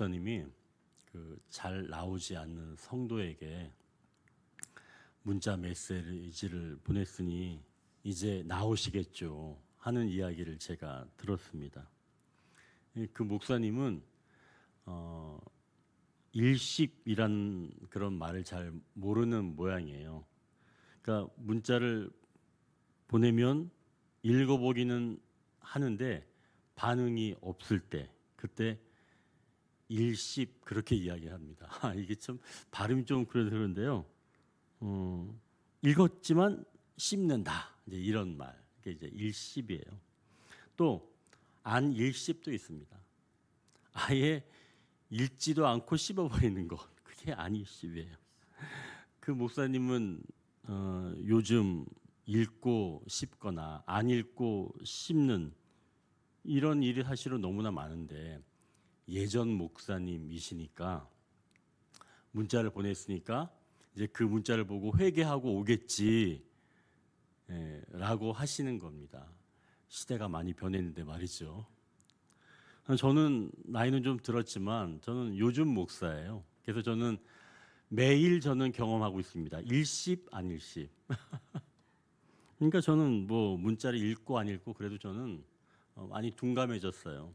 목사님이 잘 나오지 않는 성도에게 문자 메시지를 보냈으니 이제 나오시겠죠 하는 이야기를 제가 들었습니다. 그 목사님은 일십이란 그런 말을 잘 모르는 모양이에요. 그러니까 문자를 보내면 읽어보기는 하는데 반응이 없을 때 그때 일십 그렇게 이야기합니다. 이게 참 발음이 좀 그런데요. 읽었지만 씹는다 이제 이런 말. 이게 이제 일십이에요. 또 안 일십도 있습니다. 아예 읽지도 않고 씹어버리는 것. 그게 안 일십이에요. 그 목사님은 요즘 읽고 씹거나 안 읽고 씹는 이런 일이 사실은 너무나 많은데 예전 목사님이시니까 문자를 보냈으니까 이제 그 문자를 보고 회개하고 오겠지 라고 하시는 겁니다. 시대가 많이 변했는데 말이죠. 저는 나이는 좀 들었지만 저는 요즘 목사예요. 그래서 저는 매일 저는 경험하고 있습니다. 일십 안 일십. 그러니까 저는 뭐 문자를 읽고 안 읽고 그래도 저는 많이 둔감해졌어요.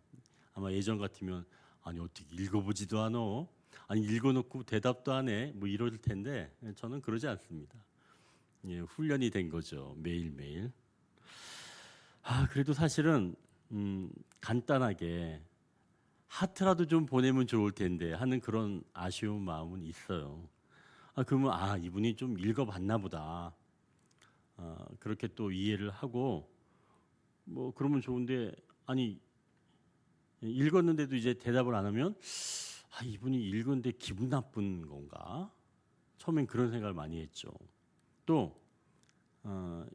아마 예전 같으면 아니 어떻게 읽어보지도 않어? 아니 읽어놓고 대답도 안 해? 뭐 이럴 텐데 저는 그러지 않습니다. 예, 훈련이 된 거죠. 매일매일. 그래도 사실은 간단하게 하트라도 좀 보내면 좋을 텐데 하는 그런 아쉬운 마음은 있어요. 그러면 이분이 좀 읽어봤나 보다. 그렇게 또 이해를 하고 뭐 그러면 좋은데 아니 읽었는데도 이제 대답을 안 하면 이분이 읽었는데 기분 나쁜 건가? 처음엔 그런 생각을 많이 했죠. 또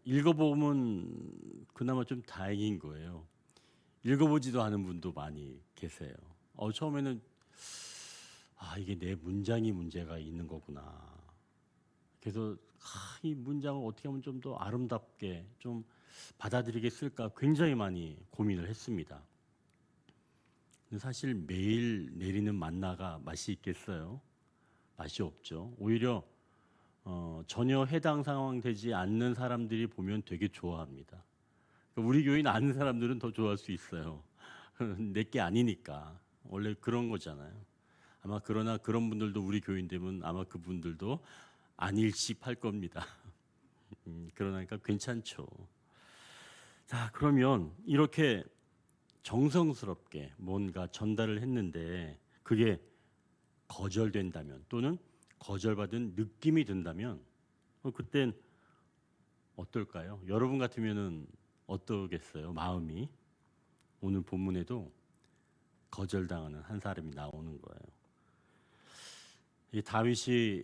읽어보면 그나마 좀 다행인 거예요. 읽어보지도 않은 분도 많이 계세요. 처음에는 이게 내 문장이 문제가 있는 거구나. 그래서 이 문장을 어떻게 하면 좀 더 아름답게 좀 받아들이게 쓸까 굉장히 많이 고민을 했습니다. 사실 매일 내리는 만나가 맛이 있겠어요? 맛이 없죠. 오히려 전혀 해당 상황 되지 않는 사람들이 보면 되게 좋아합니다. 우리 교인 아는 사람들은 더 좋아할 수 있어요. 내게 아니니까. 원래 그런 거잖아요. 아마 그러나 그런 분들도 우리 교인 되면 아마 그분들도 안 일십할 겁니다. 그러니까 괜찮죠. 자, 그러면 이렇게 정성스럽게 뭔가 전달을 했는데 그게 거절된다면 또는 거절받은 느낌이 든다면 그땐 어떨까요? 여러분 같으면은 어떠겠어요? 마음이. 오늘 본문에도 거절당하는 한 사람이 나오는 거예요. 이 다윗이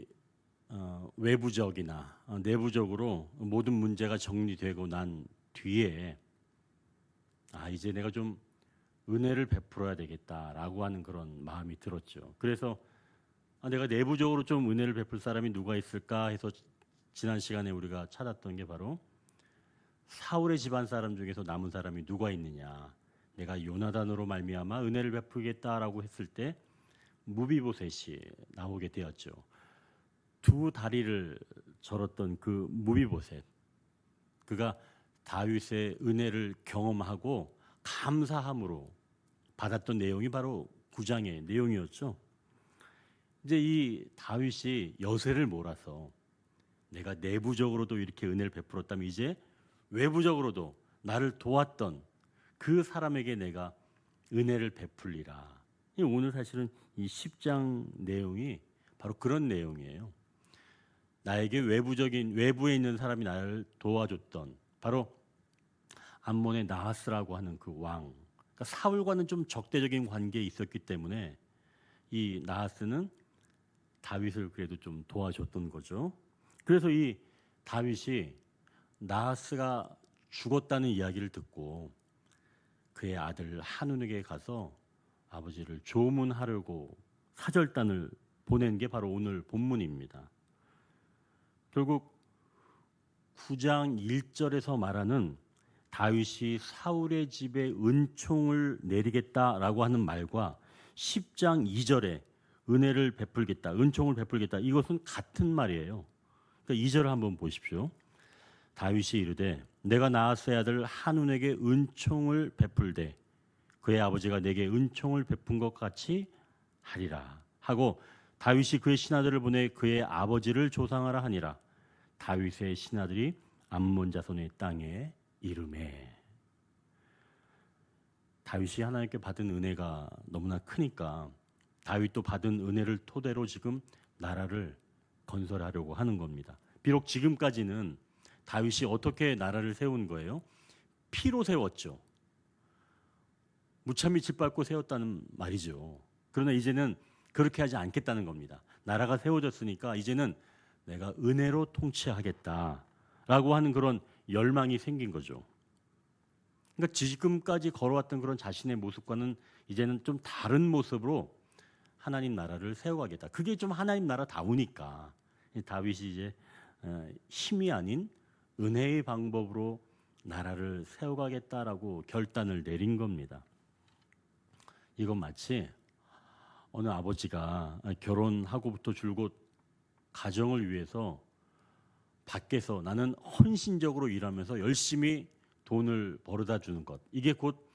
외부적이나 내부적으로 모든 문제가 정리되고 난 뒤에 이제 내가 좀 은혜를 베풀어야 되겠다라고 하는 그런 마음이 들었죠. 그래서 내가 내부적으로 좀 은혜를 베풀 사람이 누가 있을까 해서 지난 시간에 우리가 찾았던 게 바로 사울의 집안 사람 중에서 남은 사람이 누가 있느냐. 내가 요나단으로 말미암아 은혜를 베풀겠다라고 했을 때 무비보셋이 나오게 되었죠. 두 다리를 절었던 그 무비보셋. 그가 다윗의 은혜를 경험하고 감사함으로 받았던 내용이 바로 9장의 내용이었죠. 이제 이 다윗이 여세를 몰아서 내가 내부적으로도 이렇게 은혜를 베풀었다면 이제 외부적으로도 나를 도왔던 그 사람에게 내가 은혜를 베풀리라. 오늘 사실은 이 10장 내용이 바로 그런 내용이에요. 나에게 외부에 있는 사람이 나를 도와줬던 바로 암몬의 나하스라고 하는 그 왕. 그러니까 사울과는 좀 적대적인 관계에 있었기 때문에 이 나하스는 다윗을 그래도 좀 도와줬던 거죠. 그래서 이 다윗이 나하스가 죽었다는 이야기를 듣고 그의 아들 한운에게 가서 아버지를 조문하려고 사절단을 보낸 게 바로 오늘 본문입니다. 결국 9장 1절에서 말하는 다윗이 사울의 집에 은총을 내리겠다라고 하는 말과 10장 2절에 은혜를 베풀겠다, 은총을 베풀겠다, 이것은 같은 말이에요. 그러니까 2절을 한번 보십시오. 다윗이 이르되 내가 나아스의 아들 한운에게 은총을 베풀되 그의 아버지가 내게 은총을 베푼 것 같이 하리라 하고, 다윗이 그의 신하들을 보내 그의 아버지를 조상하라 하니라. 다윗의 신하들이 암몬 자손의 땅에 이르매. 다윗이 하나님께 받은 은혜가 너무나 크니까 다윗도 받은 은혜를 토대로 지금 나라를 건설하려고 하는 겁니다. 비록 지금까지는 다윗이 어떻게 나라를 세운 거예요? 피로 세웠죠. 무참히 짓밟고 세웠다는 말이죠. 그러나 이제는 그렇게 하지 않겠다는 겁니다. 나라가 세워졌으니까 이제는 내가 은혜로 통치하겠다라고 하는 그런 열망이 생긴 거죠. 그러니까 지금까지 걸어왔던 그런 자신의 모습과는 이제는 좀 다른 모습으로 하나님 나라를 세워가겠다. 그게 좀 하나님 나라다우니까 다윗이 이제 힘이 아닌 은혜의 방법으로 나라를 세워가겠다라고 결단을 내린 겁니다. 이건 마치 어느 아버지가 결혼하고부터 줄곧 가정을 위해서 밖에서 나는 헌신적으로 일하면서 열심히 돈을 벌어다 주는 것, 이게 곧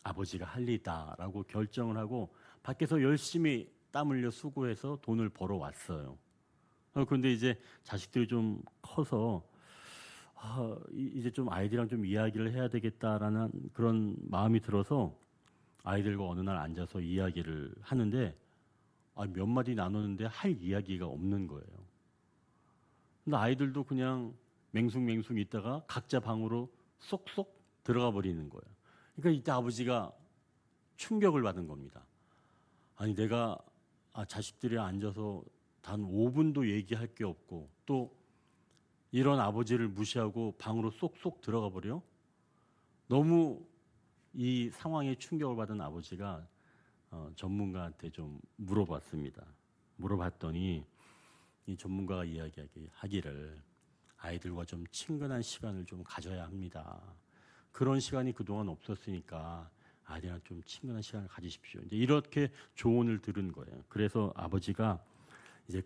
아버지가 할 일이다라고 결정을 하고 밖에서 열심히 땀 흘려 수고해서 돈을 벌어왔어요. 그런데 이제 자식들이 좀 커서 이제 좀 아이들이랑 좀 이야기를 해야 되겠다라는 그런 마음이 들어서 아이들과 어느 날 앉아서 이야기를 하는데 몇 마디 나누는데 할 이야기가 없는 거예요. 근데 아이들도 그냥 맹숭맹숭 있다가 각자 방으로 쏙쏙 들어가 버리는 거예요. 그러니까 이때 아버지가 충격을 받은 겁니다. 아니 내가 자식들이 앉아서 단 5분도 얘기할 게 없고 또 이런 아버지를 무시하고 방으로 쏙쏙 들어가 버려? 너무 이 상황에 충격을 받은 아버지가 전문가한테 좀 물어봤습니다. 물어봤더니 이 전문가가 이야기하기를 아이들과 좀 친근한 시간을 좀 가져야 합니다. 그런 시간이 그동안 없었으니까 아이들이랑 좀 친근한 시간을 가지십시오. 이제 이렇게 조언을 들은 거예요. 그래서 아버지가 이제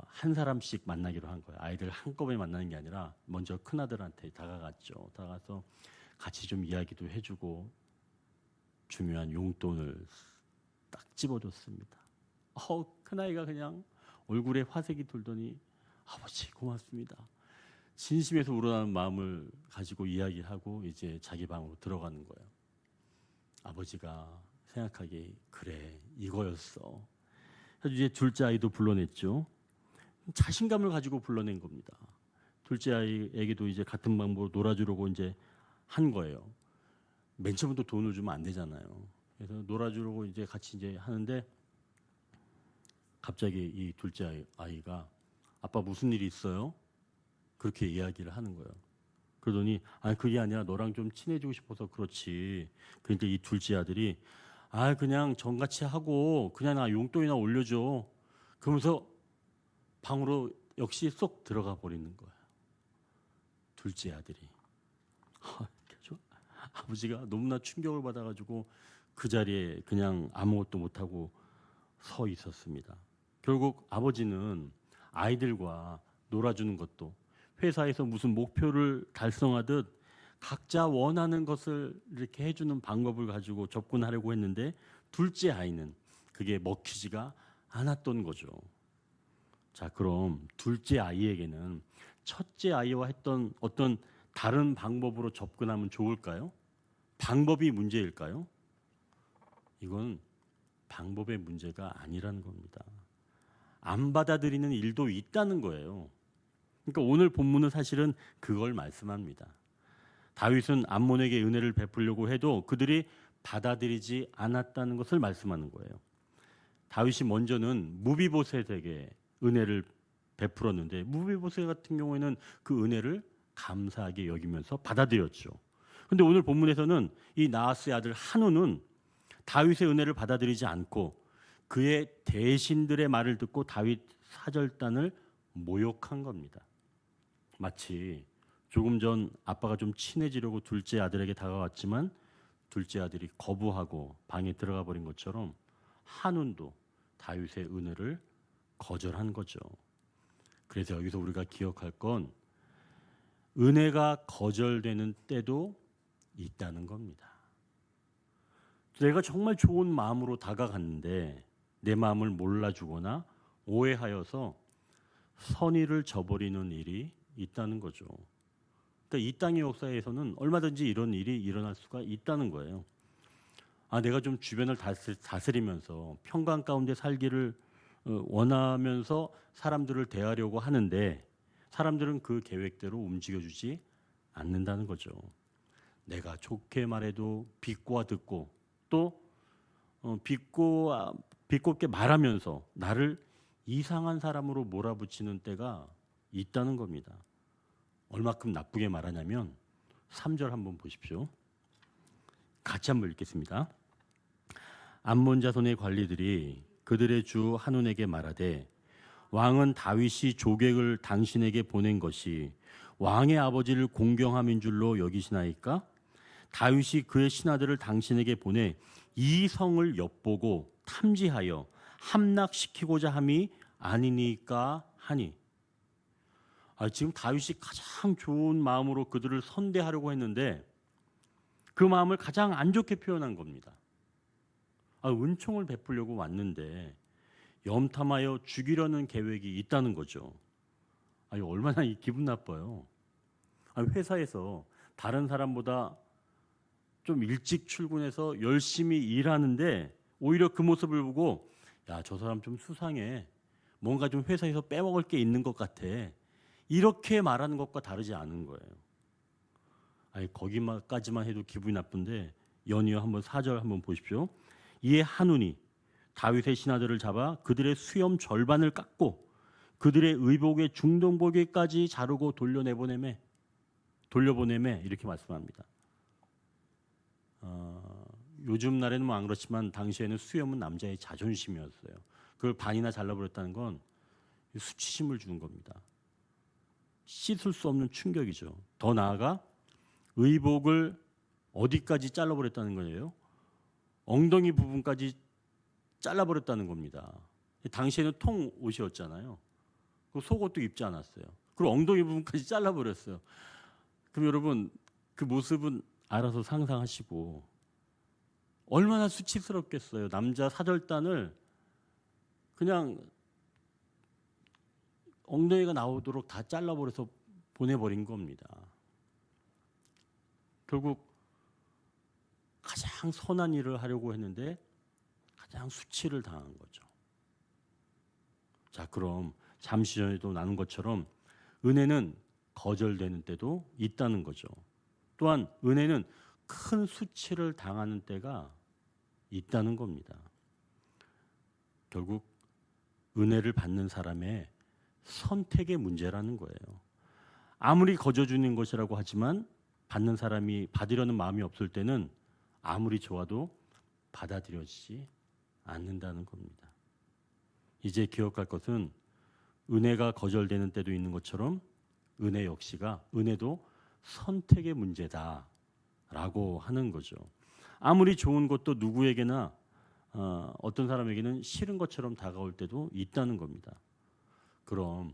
한 사람씩 만나기로 한 거예요. 아이들 한꺼번에 만나는 게 아니라 먼저 큰아들한테 다가갔죠. 다가가서 같이 좀 이야기도 해주고 중요한 용돈을 딱 집어줬습니다. 큰아이가 그냥 얼굴에 화색이 돌더니 아버지 고맙습니다. 진심에서 우러나는 마음을 가지고 이야기하고 이제 자기 방으로 들어가는 거예요. 아버지가 생각하기에 그래 이거였어. 그래서 이제 둘째 아이도 불러냈죠. 자신감을 가지고 불러낸 겁니다. 둘째 아이에게도 이제 같은 방법으로 놀아주려고 이제 한 거예요. 맨 처음부터 돈을 주면 안 되잖아요. 그래서 놀아주려고 이제 같이 이제 하는데 갑자기 이 둘째 아이가 아빠 무슨 일이 있어요? 그렇게 이야기를 하는 거예요. 그러더니 아니 그게 아니라 너랑 좀 친해지고 싶어서 그렇지. 그러니까 이 둘째 아들이 그냥 정같이 하고 그냥 나 용돈이나 올려줘. 그러면서 방으로 역시 쏙 들어가 버리는 거예요. 둘째 아들이. 아버지가 너무나 충격을 받아가지고 그 자리에 그냥 아무것도 못하고 서 있었습니다. 결국 아버지는 아이들과 놀아주는 것도 회사에서 무슨 목표를 달성하듯 각자 원하는 것을 이렇게 해주는 방법을 가지고 접근하려고 했는데 둘째 아이는 그게 먹히지가 않았던 거죠. 자, 그럼 둘째 아이에게는 첫째 아이와 했던 어떤 다른 방법으로 접근하면 좋을까요? 방법이 문제일까요? 이건 방법의 문제가 아니라는 겁니다. 안 받아들이는 일도 있다는 거예요. 그러니까 오늘 본문은 사실은 그걸 말씀합니다. 다윗은 암몬에게 은혜를 베풀려고 해도 그들이 받아들이지 않았다는 것을 말씀하는 거예요. 다윗이 먼저는 무비보셋에게 은혜를 베풀었는데 무비보셋 같은 경우에는 그 은혜를 감사하게 여기면서 받아들였죠. 그런데 오늘 본문에서는 이 나하스의 아들 한우는 다윗의 은혜를 받아들이지 않고 그의 대신들의 말을 듣고 다윗 사절단을 모욕한 겁니다. 마치 조금 전 아빠가 좀 친해지려고 둘째 아들에게 다가왔지만 둘째 아들이 거부하고 방에 들어가 버린 것처럼 한운도 다윗의 은혜를 거절한 거죠. 그래서 여기서 우리가 기억할 건 은혜가 거절되는 때도 있다는 겁니다. 내가 정말 좋은 마음으로 다가갔는데 내 마음을 몰라주거나 오해하여서 선의를 저버리는 일이 있다는 거죠. 그러니까 이 땅의 역사에서는 얼마든지 이런 일이 일어날 수가 있다는 거예요. 내가 좀 주변을 다스리면서 평강 가운데 살기를 원하면서 사람들을 대하려고 하는데 사람들은 그 계획대로 움직여주지 않는다는 거죠. 내가 좋게 말해도 비꼬아 듣고 또 비꼬게 말하면서 나를 이상한 사람으로 몰아붙이는 때가 있다는 겁니다. 얼마큼 나쁘게 말하냐면 3절 한번 보십시오. 같이 한번 읽겠습니다. 암몬 자손의 관리들이 그들의 주 한운에게 말하되 왕은 다윗이 조객을 당신에게 보낸 것이 왕의 아버지를 공경함인 줄로 여기시나이까? 다윗이 그의 신하들을 당신에게 보내 이 성을 엿보고 탐지하여 함락시키고자 함이 아니니까 하니. 지금 다윗이 가장 좋은 마음으로 그들을 선대하려고 했는데 그 마음을 가장 안 좋게 표현한 겁니다. 은총을 베풀려고 왔는데 염탐하여 죽이려는 계획이 있다는 거죠. 얼마나 기분 나빠요. 회사에서 다른 사람보다 좀 일찍 출근해서 열심히 일하는데 오히려 그 모습을 보고 저 사람 좀 수상해. 뭔가 좀 회사에서 빼먹을 게 있는 것 같아. 이렇게 말하는 것과 다르지 않은 거예요. 거기까지만 해도 기분이 나쁜데 연이어 한번 4절 한번 보십시오. 이에 한운이 다윗의 신하들을 잡아 그들의 수염 절반을 깎고 그들의 의복의 중동복에까지 자르고 돌려보내매 이렇게 말씀합니다. 요즘 날에는 안 그렇지만 당시에는 수염은 남자의 자존심이었어요. 그걸 반이나 잘라버렸다는 건 수치심을 주는 겁니다. 씻을 수 없는 충격이죠. 더 나아가 의복을 어디까지 잘라버렸다는 거예요? 엉덩이 부분까지 잘라버렸다는 겁니다. 당시에는 통 옷이었잖아요. 그 속옷도 입지 않았어요. 그리고 엉덩이 부분까지 잘라버렸어요. 그럼 여러분 그 모습은 알아서 상상하시고 얼마나 수치스럽겠어요. 남자 사절단을 그냥 엉덩이가 나오도록 다 잘라버려서 보내버린 겁니다. 결국 가장 선한 일을 하려고 했는데 가장 수치를 당한 거죠. 자, 그럼 잠시 전에도 나눈 것처럼 은혜는 거절되는 때도 있다는 거죠. 또한 은혜는 큰 수치를 당하는 때가 있다는 겁니다. 결국 은혜를 받는 사람의 선택의 문제라는 거예요. 아무리 거저주는 것이라고 하지만 받는 사람이 받으려는 마음이 없을 때는 아무리 좋아도 받아들여지지 않는다는 겁니다. 이제 기억할 것은 은혜가 거절되는 때도 있는 것처럼 은혜 역시가 은혜도 선택의 문제다라고 하는 거죠. 아무리 좋은 것도 누구에게나 어떤 사람에게는 싫은 것처럼 다가올 때도 있다는 겁니다. 그럼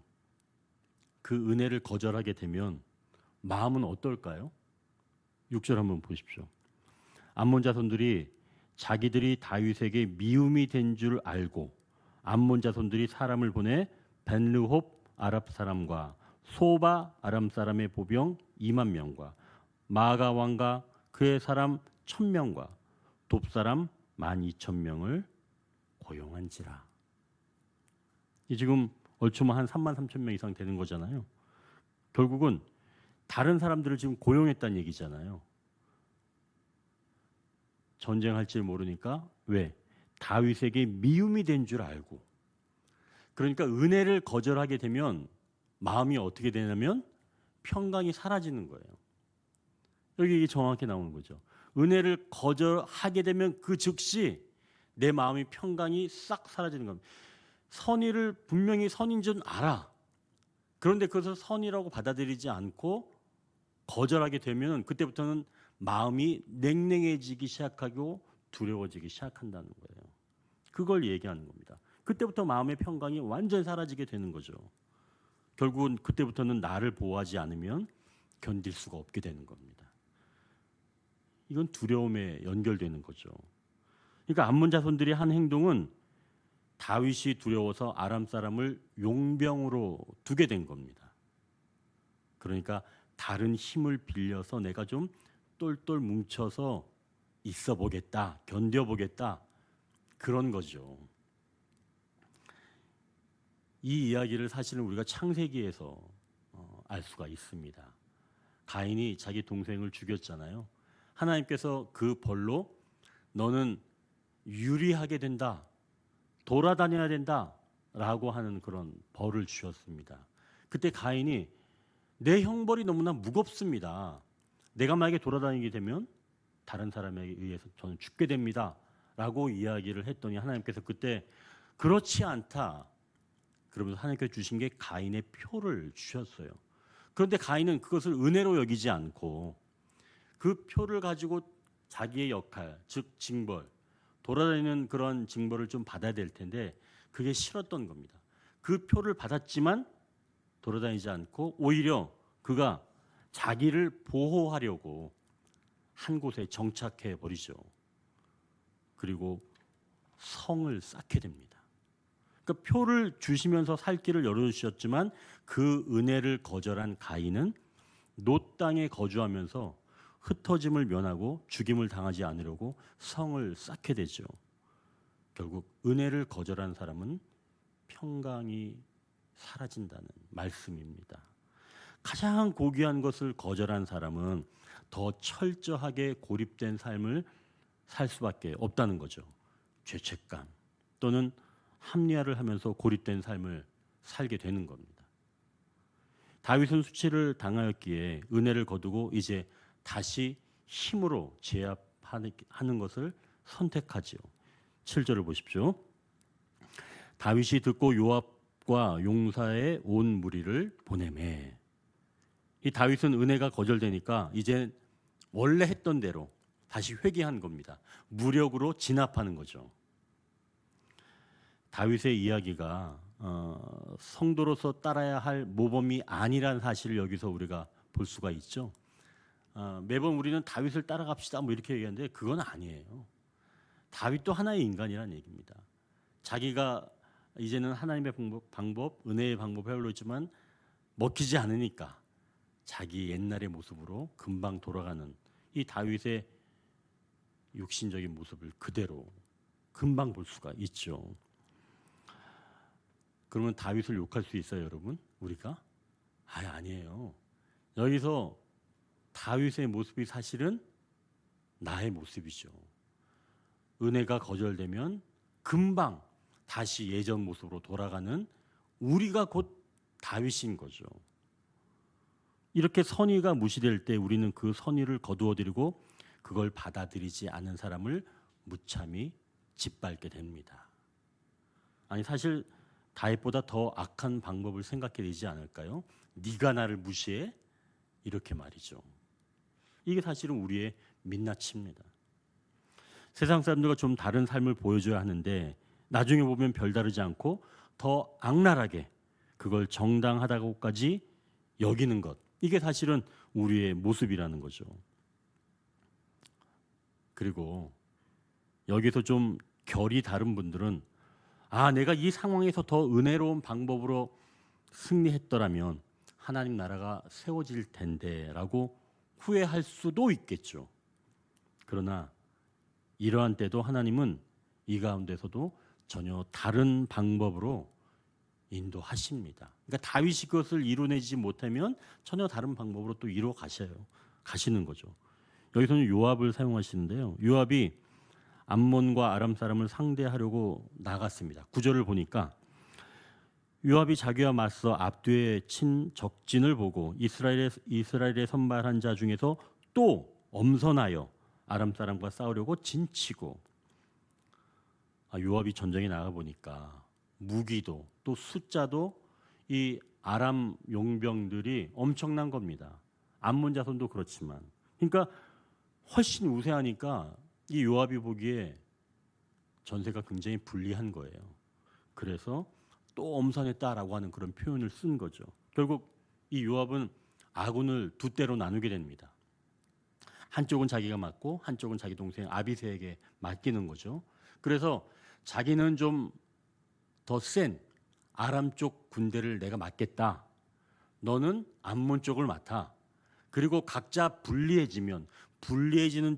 그 은혜를 거절하게 되면 마음은 어떨까요? 6절 한번 보십시오. 암몬 자손들이 자기들이 다윗에게 미움이 된 줄 알고 암몬 자손들이 사람을 보내 벤르홉 아랍 사람과 소바 아람 사람의 보병 2만 명과 마가 왕과 그의 사람 1,000명과 돕 사람 12,000명을 고용한지라. 이 지금 얼추 한 33,000명 이상 되는 거잖아요. 결국은 다른 사람들을 지금 고용했다는 얘기잖아요. 전쟁할 줄 모르니까 왜? 다윗에게 미움이 된 줄 알고. 그러니까 은혜를 거절하게 되면 마음이 어떻게 되냐면 평강이 사라지는 거예요. 여기 이게 정확히 나오는 거죠. 은혜를 거절하게 되면 그 즉시 내 마음의 평강이 싹 사라지는 겁니다. 선의를 분명히 선인 줄 알아. 그런데 그것을 선이라고 받아들이지 않고 거절하게 되면 그때부터는 마음이 냉랭해지기 시작하고 두려워지기 시작한다는 거예요. 그걸 얘기하는 겁니다. 그때부터 마음의 평강이 완전히 사라지게 되는 거죠. 결국은 그때부터는 나를 보호하지 않으면 견딜 수가 없게 되는 겁니다. 이건 두려움에 연결되는 거죠. 그러니까 암몬 자손들이 한 행동은 다윗이 두려워서 아람 사람을 용병으로 두게 된 겁니다. 그러니까 다른 힘을 빌려서 내가 좀 똘똘 뭉쳐서 있어 보겠다, 견뎌 보겠다, 그런 거죠. 이 이야기를 사실은 우리가 창세기에서 알 수가 있습니다. 가인이 자기 동생을 죽였잖아요. 하나님께서 그 벌로 너는 유리하게 된다, 돌아다녀야 된다라고 하는 그런 벌을 주셨습니다. 그때 가인이 내 형벌이 너무나 무겁습니다. 내가 만약에 돌아다니게 되면 다른 사람에게 의해서 저는 죽게 됩니다 라고 이야기를 했더니 하나님께서 그때 그렇지 않다 그러면서 하나님께서 주신 게 가인의 표를 주셨어요. 그런데 가인은 그것을 은혜로 여기지 않고 그 표를 가지고 자기의 역할, 즉 징벌, 돌아다니는 그런 징벌을 좀 받아야 될 텐데 그게 싫었던 겁니다. 그 표를 받았지만 돌아다니지 않고 오히려 그가 자기를 보호하려고 한 곳에 정착해 버리죠. 그리고 성을 쌓게 됩니다. 그러니까 표를 주시면서 살 길을 열어주셨지만 그 은혜를 거절한 가인은 노 땅에 거주하면서 흩어짐을 면하고 죽임을 당하지 않으려고 성을 쌓게 되죠. 결국 은혜를 거절한 사람은 평강이 사라진다는 말씀입니다. 가장 고귀한 것을 거절한 사람은 더 철저하게 고립된 삶을 살 수밖에 없다는 거죠. 죄책감 또는 합리화를 하면서 고립된 삶을 살게 되는 겁니다. 다윗은 수치를 당하였기에 은혜를 거두고 이제 다시 힘으로 제압하는 것을 선택하지요. 7절을 보십시오. 다윗이 듣고 요압과 용사의 온 무리를 보내매. 이 다윗은 은혜가 거절되니까 이제 원래 했던 대로 다시 회개한 겁니다. 무력으로 진압하는 거죠. 다윗의 이야기가 성도로서 따라야 할 모범이 아니란 사실을 여기서 우리가 볼 수가 있죠. 매번 우리는 다윗을 따라갑시다 뭐 이렇게 얘기하는데 그건 아니에요. 다윗도 하나의 인간이라는 얘기입니다. 자기가 이제는 하나님의 방법, 은혜의 방법을 배우려 있지만 먹히지 않으니까 자기 옛날의 모습으로 금방 돌아가는 이 다윗의 육신적인 모습을 그대로 금방 볼 수가 있죠. 그러면 다윗을 욕할 수 있어요, 여러분? 우리가? 아니에요. 여기서 다윗의 모습이 사실은 나의 모습이죠. 은혜가 거절되면 금방 다시 예전 모습으로 돌아가는 우리가 곧 다윗인 거죠. 이렇게 선의가 무시될 때 우리는 그 선의를 거두어들이고 그걸 받아들이지 않은 사람을 무참히 짓밟게 됩니다. 아니 사실 다윗보다 더 악한 방법을 생각해 되지 않을까요? 네가 나를 무시해? 이렇게 말이죠. 이게 사실은 우리의 민낯입니다. 세상 사람들과 좀 다른 삶을 보여줘야 하는데 나중에 보면 별다르지 않고 더 악랄하게 그걸 정당하다고까지 여기는 것, 이게 사실은 우리의 모습이라는 거죠. 그리고 여기서 좀 결이 다른 분들은 내가 이 상황에서 더 은혜로운 방법으로 승리했더라면 하나님 나라가 세워질 텐데 라고 후회할 수도 있겠죠. 그러나 이러한 때도 하나님은 이 가운데서도 전혀 다른 방법으로 인도하십니다. 그러니까 다윗이 그것을 이루어내지 못하면 전혀 다른 방법으로 또 이루어 가시는 거죠. 여기서는 요압을 사용하시는데요. 요압이 암몬과 아람 사람을 상대하려고 나갔습니다. 9절을 보니까 요압이 자기와 맞서 앞뒤에 친 적진을 보고 이스라엘의 선발한 자 중에서 또 엄선하여 아람 사람과 싸우려고 진치고. 요압이 전쟁에 나가 보니까 무기도 또 숫자도 이 아람 용병들이 엄청난 겁니다. 암몬 자손도 그렇지만, 그러니까 훨씬 우세하니까 이 요압이 보기에 전세가 굉장히 불리한 거예요. 그래서 또 엄선했다라고 하는 그런 표현을 쓴 거죠. 결국 이 요압은 아군을 두 때로 나누게 됩니다. 한쪽은 자기가 맡고 한쪽은 자기 동생 아비새에게 맡기는 거죠. 그래서 자기는 좀 더 센 아람 쪽 군대를 내가 맡겠다. 너는 암몬 쪽을 맡아. 그리고 각자 불리해지는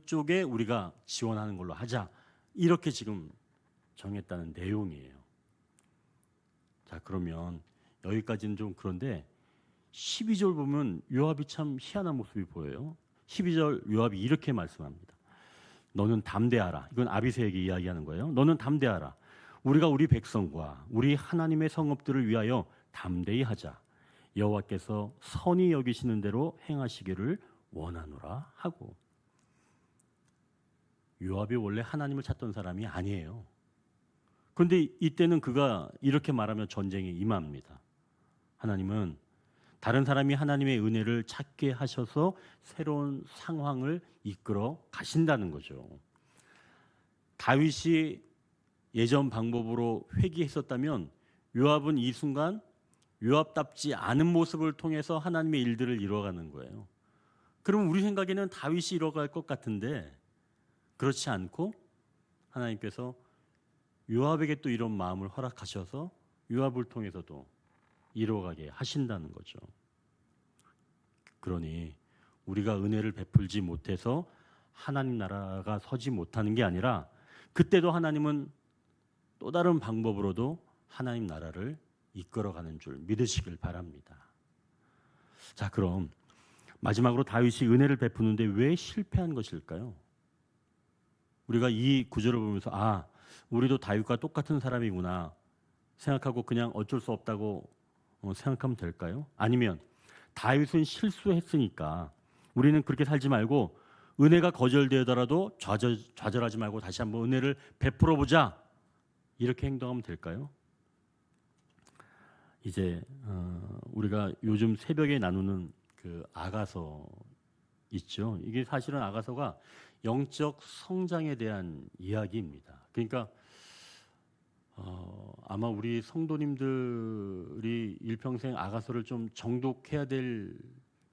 쪽에 우리가 지원하는 걸로 하자. 이렇게 지금 정했다는 내용이에요. 자, 그러면 여기까지는 좀 그런데 12절 보면 요압이 참 희한한 모습이 보여요. 12절 요압이 이렇게 말씀합니다. 너는 담대하라. 이건 아비새에게 이야기하는 거예요. 너는 담대하라. 우리가 우리 백성과 우리 하나님의 성읍들을 위하여 담대히 하자. 여호와께서 선히 여기시는 대로 행하시기를 원하노라 하고. 요압이 원래 하나님을 찾던 사람이 아니에요. 그런데 이때는 그가 이렇게 말하며 전쟁에 임합니다. 하나님은 다른 사람이 하나님의 은혜를 찾게 하셔서 새로운 상황을 이끌어 가신다는 거죠. 다윗이 예전 방법으로 회귀했었다면 요압은 이 순간 요압답지 않은 모습을 통해서 하나님의 일들을 이루어가는 거예요. 그럼 우리 생각에는 다윗이 이뤄갈 것 같은데 그렇지 않고 하나님께서 요압에게 또 이런 마음을 허락하셔서 요압을 통해서도 이루어가게 하신다는 거죠. 그러니 우리가 은혜를 베풀지 못해서 하나님 나라가 서지 못하는 게 아니라 그때도 하나님은 또 다른 방법으로도 하나님 나라를 이끌어가는 줄 믿으시길 바랍니다. 자, 그럼 마지막으로 다윗이 은혜를 베푸는데 왜 실패한 것일까요? 우리가 이 구절을 보면서 우리도 다윗과 똑같은 사람이구나 생각하고 그냥 어쩔 수 없다고 생각하면 될까요? 아니면 다윗은 실수했으니까 우리는 그렇게 살지 말고 은혜가 거절되더라도 좌절하지 말고 다시 한번 은혜를 베풀어 보자 이렇게 행동하면 될까요? 이제 우리가 요즘 새벽에 나누는 그 아가서 있죠. 이게 사실은 아가서가 영적 성장에 대한 이야기입니다. 그러니까 아마 우리 성도님들이 일평생 아가서를 좀 정독해야 될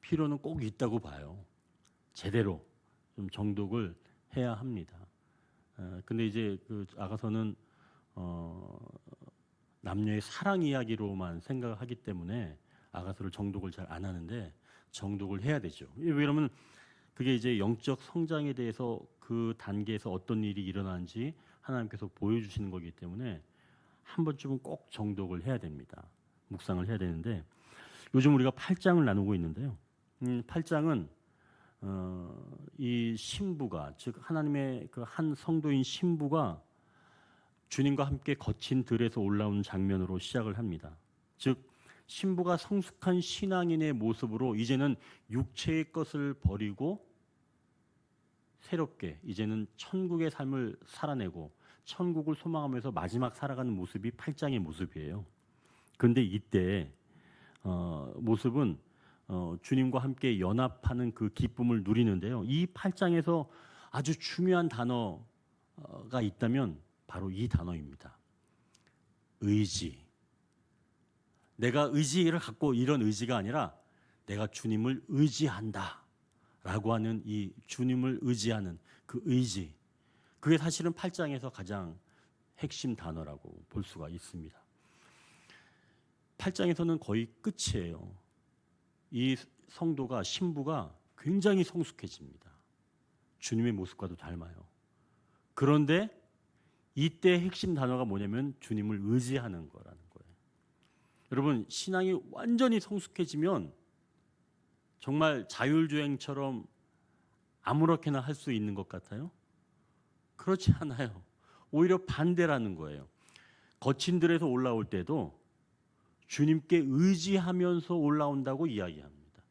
필요는 꼭 있다고 봐요. 제대로 좀 정독을 해야 합니다. 근데 이제 그 아가서는 남녀의 사랑 이야기로만 생각하기 때문에 아가서를 정독을 잘 안 하는데 정독을 해야 되죠. 왜냐하면 그게 이제 영적 성장에 대해서 그 단계에서 어떤 일이 일어나는지 하나님께서 보여주시는 거기 때문에 한 번쯤은 꼭 정독을 해야 됩니다. 묵상을 해야 되는데 요즘 우리가 8장을 나누고 있는데요. 8장은 이 신부가 즉 하나님의 그 한 성도인 신부가 주님과 함께 거친 들에서 올라오는 장면으로 시작을 합니다. 즉 신부가 성숙한 신앙인의 모습으로 이제는 육체의 것을 버리고 새롭게 이제는 천국의 삶을 살아내고 천국을 소망하면서 마지막 살아가는 모습이 8장의 모습이에요. 그런데 이때 모습은 주님과 함께 연합하는 그 기쁨을 누리는데요. 이 8장에서 아주 중요한 단어가 있다면 바로 이 단어입니다. 의지. 내가 의지를 갖고 이런 의지가 아니라 내가 주님을 의지한다 라고 하는 이 주님을 의지하는 그 의지, 그게 사실은 8장에서 가장 핵심 단어라고 볼 수가 있습니다. 8장에서는 거의 끝이에요. 이 성도가 신부가 굉장히 성숙해집니다. 주님의 모습과도 닮아요. 그런데 이때 핵심 단어가 뭐냐면 주님을 의지하는 거라는 거예요. 여러분, 신앙이 완전히 성숙해지면 정말 자율주행처럼 아무렇게나 할 수 있는 것 같아요? 그렇지 않아요. 오히려 반대라는 거예요. 거친 들에서 올라올 때도 주님께 의지하면서 올라온다고 이야기합니다.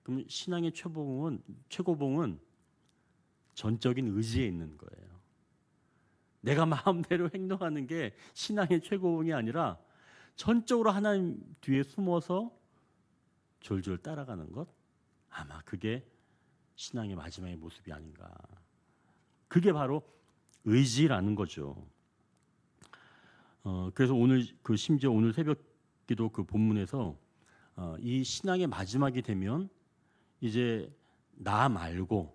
그럼 신앙의 최고봉은 전적인 의지에 있는 거예요. 내가 마음대로 행동하는 게 신앙의 최고봉이 아니라 전적으로 하나님 뒤에 숨어서 졸졸 따라가는 것, 아마 그게 신앙의 마지막의 모습이 아닌가. 그게 바로 의지라는 거죠. 그래서 오늘 심지어 오늘 새벽기도 그 본문에서 이 신앙의 마지막이 되면 이제 나 말고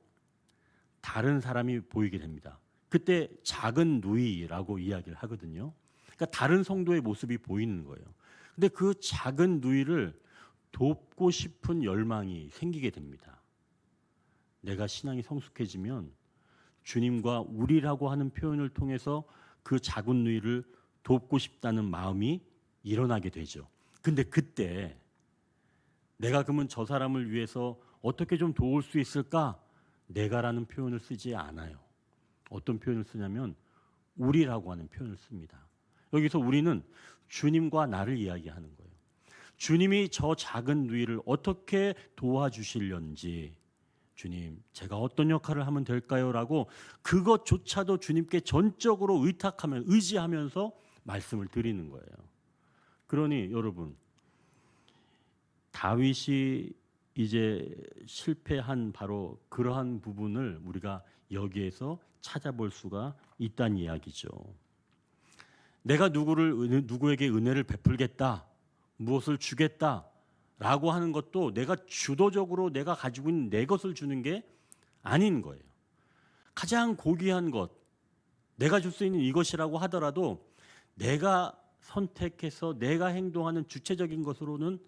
다른 사람이 보이게 됩니다. 그때 작은 누이라고 이야기를 하거든요. 그러니까 다른 성도의 모습이 보이는 거예요. 근데 그 작은 누이를 돕고 싶은 열망이 생기게 됩니다. 내가 신앙이 성숙해지면 주님과 우리라고 하는 표현을 통해서 그 작은 누이를 돕고 싶다는 마음이 일어나게 되죠. 근데 그때 내가 그러면 저 사람을 위해서 어떻게 좀 도울 수 있을까? 내가라는 표현을 쓰지 않아요. 어떤 표현을 쓰냐면 우리라고 하는 표현을 씁니다. 여기서 우리는 주님과 나를 이야기하는 거예요. 주님이 저 작은 누이를 어떻게 도와주시려는지, 주님, 제가 어떤 역할을 하면 될까요? 라고 그것조차도 주님께 전적으로 의지하면서 말씀을 드리는 거예요. 그러니 여러분, 다윗이 이제 실패한 바로 그러한 부분을 우리가 여기에서 찾아볼 수가 있다는 이야기죠. 내가 누구에게 은혜를 베풀겠다, 무엇을 주겠다라고 하는 것도 내가 주도적으로 내가 가지고 있는 내 것을 주는 게 아닌 거예요. 가장 고귀한 것, 내가 줄 수 있는 이것이라고 하더라도 내가 선택해서 내가 행동하는 주체적인 것으로는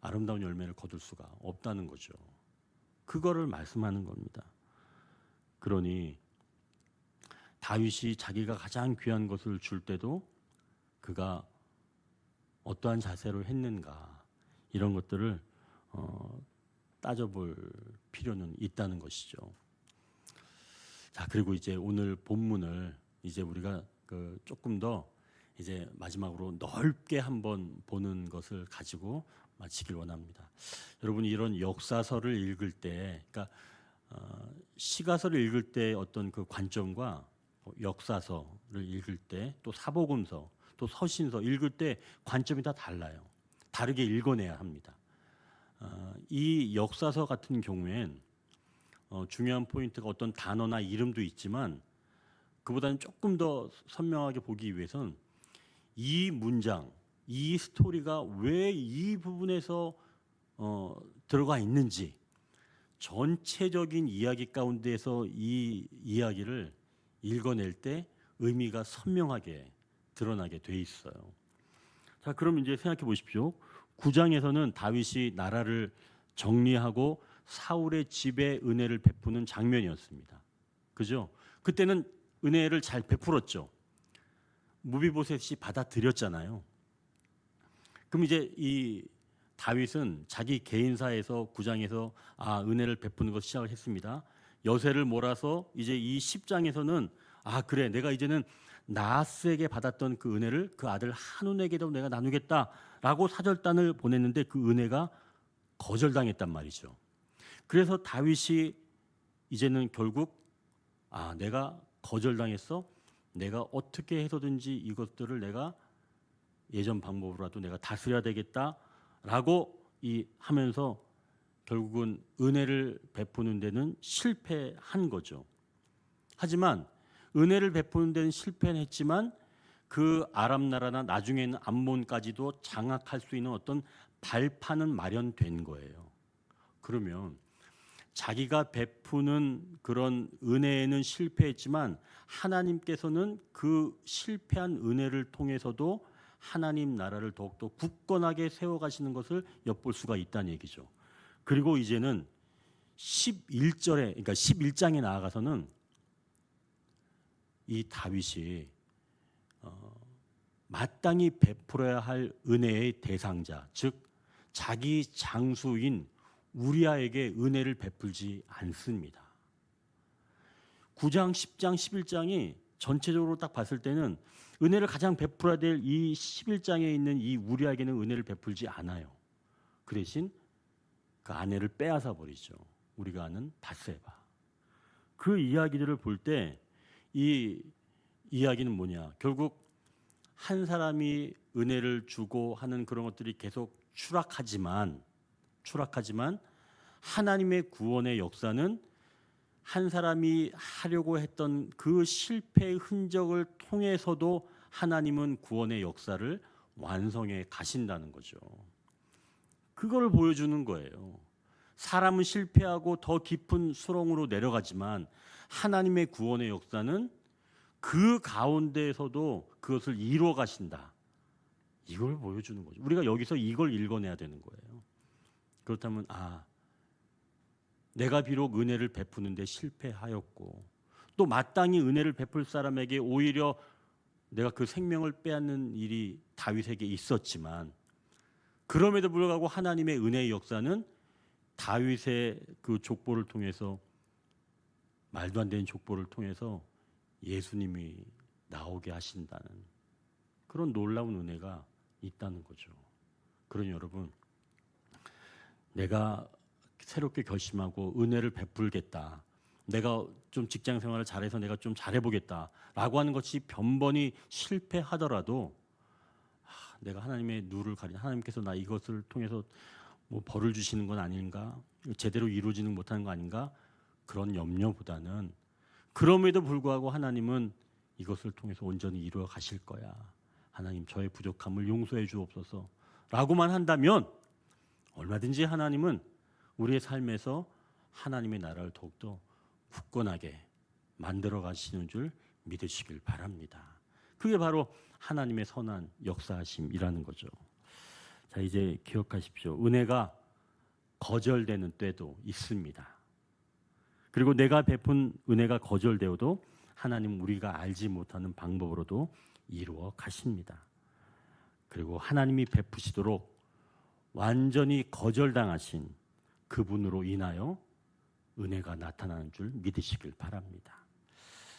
아름다운 열매를 거둘 수가 없다는 거죠. 그거를 말씀하는 겁니다. 그러니 다윗이 자기가 가장 귀한 것을 줄 때도 그가 어떠한 자세로 했는가, 이런 것들을 따져볼 필요는 있다는 것이죠. 자, 그리고 이제 오늘 본문을 이제 우리가 조금 더 이제 마지막으로 넓게 한번 보는 것을 가지고 마치길 원합니다. 여러분이 이런 역사서를 읽을 때, 그러니까 시가서를 읽을 때 어떤 그 관점과 역사서를 읽을 때, 또 사복음서, 또 서신서 읽을 때 관점이 다 달라요. 다르게 읽어내야 합니다. 이 역사서 같은 경우엔 중요한 포인트가 어떤 단어나 이름도 있지만 그보다는 조금 더 선명하게 보기 위해서는 이 문장, 이 스토리가 왜 이 부분에서 들어가 있는지 전체적인 이야기 가운데에서 이 이야기를 읽어낼 때 의미가 선명하게 드러나게 돼 있어요. 자, 그럼 이제 생각해 보십시오. 9장에서는 다윗이 나라를 정리하고 사울의 집에 은혜를 베푸는 장면이었습니다. 그죠? 그때는 은혜를 잘 베풀었죠. 무비보셋이 받아들였잖아요. 그럼 이제 이 다윗은 자기 개인사에서 9장에서 은혜를 베푸는 것을 시작을 했습니다. 여세를 몰아서 이제 이 10장에서는 그래, 내가 이제는 나하스에게 받았던 그 은혜를 그 아들 한운에게도 내가 나누겠다라고 사절단을 보냈는데 그 은혜가 거절당했단 말이죠. 그래서 다윗이 이제는 결국 내가 거절당했어. 내가 어떻게 해서든지 이것들을 내가 예전 방법으로라도 내가 다스려야 되겠다라고 하면서 결국은 은혜를 베푸는 데는 실패한 거죠. 하지만 은혜를 베푸는 데는 실패는 했지만 그 아람 나라나 나중에는 암몬까지도 장악할 수 있는 어떤 발판은 마련된 거예요. 그러면 자기가 베푸는 그런 은혜에는 실패했지만 하나님께서는 그 실패한 은혜를 통해서도 하나님 나라를 더욱더 굳건하게 세워가시는 것을 엿볼 수가 있다는 얘기죠. 그리고 이제는 그러니까 11장에 나아가서는 이 다윗이 마땅히 베풀어야 할 은혜의 대상자, 즉 자기 장수인 우리아에게 은혜를 베풀지 않습니다. 9장, 10장, 11장이 전체적으로 딱 봤을 때는 은혜를 가장 베풀어야 될 이 11장에 있는 이 우리아에게는 은혜를 베풀지 않아요. 그 대신 그 아내를 빼앗아 버리죠. 우리가 아는 밧세바. 그 이야기들을 볼 때 이 이야기는 뭐냐? 결국 한 사람이 은혜를 주고 하는 그런 것들이 계속 추락하지만 하나님의 구원의 역사는 한 사람이 하려고 했던 그 실패의 흔적을 통해서도 하나님은 구원의 역사를 완성해 가신다는 거죠. 그걸 보여주는 거예요. 사람은 실패하고 더 깊은 수렁으로 내려가지만 하나님의 구원의 역사는 그 가운데에서도 그것을 이루어 가신다. 이걸 보여주는 거죠. 우리가 여기서 이걸 읽어내야 되는 거예요. 그렇다면 내가 비록 은혜를 베푸는데 실패하였고 또 마땅히 은혜를 베풀 사람에게 오히려 내가 그 생명을 빼앗는 일이 다윗에게 있었지만 그럼에도 불구하고 하나님의 은혜의 역사는 다윗의 그 족보를 통해서 말도 안 되는 족보를 통해서 예수님이 나오게 하신다는 그런 놀라운 은혜가 있다는 거죠. 그러니 여러분, 내가 새롭게 결심하고 은혜를 베풀겠다. 내가 좀 직장 생활을 잘해서 내가 좀 잘해보겠다라고 하는 것이 변번이 실패하더라도 내가 하나님의 누를 가리 하나님께서 나 이것을 통해서 뭐 벌을 주시는 건 아닌가? 제대로 이루어지는 못하는 거 아닌가? 그런 염려보다는 그럼에도 불구하고 하나님은 이것을 통해서 온전히 이루어 가실 거야. 하나님 저의 부족함을 용서해 주옵소서 라고만 한다면 얼마든지 하나님은 우리의 삶에서 하나님의 나라를 더욱더 굳건하게 만들어 가시는 줄 믿으시길 바랍니다. 그게 바로 하나님의 선한 역사하심이라는 거죠. 자, 이제 기억하십시오. 은혜가 거절되는 때도 있습니다. 그리고 내가 베푼 은혜가 거절되어도 하나님 우리가 알지 못하는 방법으로도 이루어 가십니다. 그리고 하나님이 베푸시도록 완전히 거절당하신 그분으로 인하여 은혜가 나타나는 줄 믿으시길 바랍니다.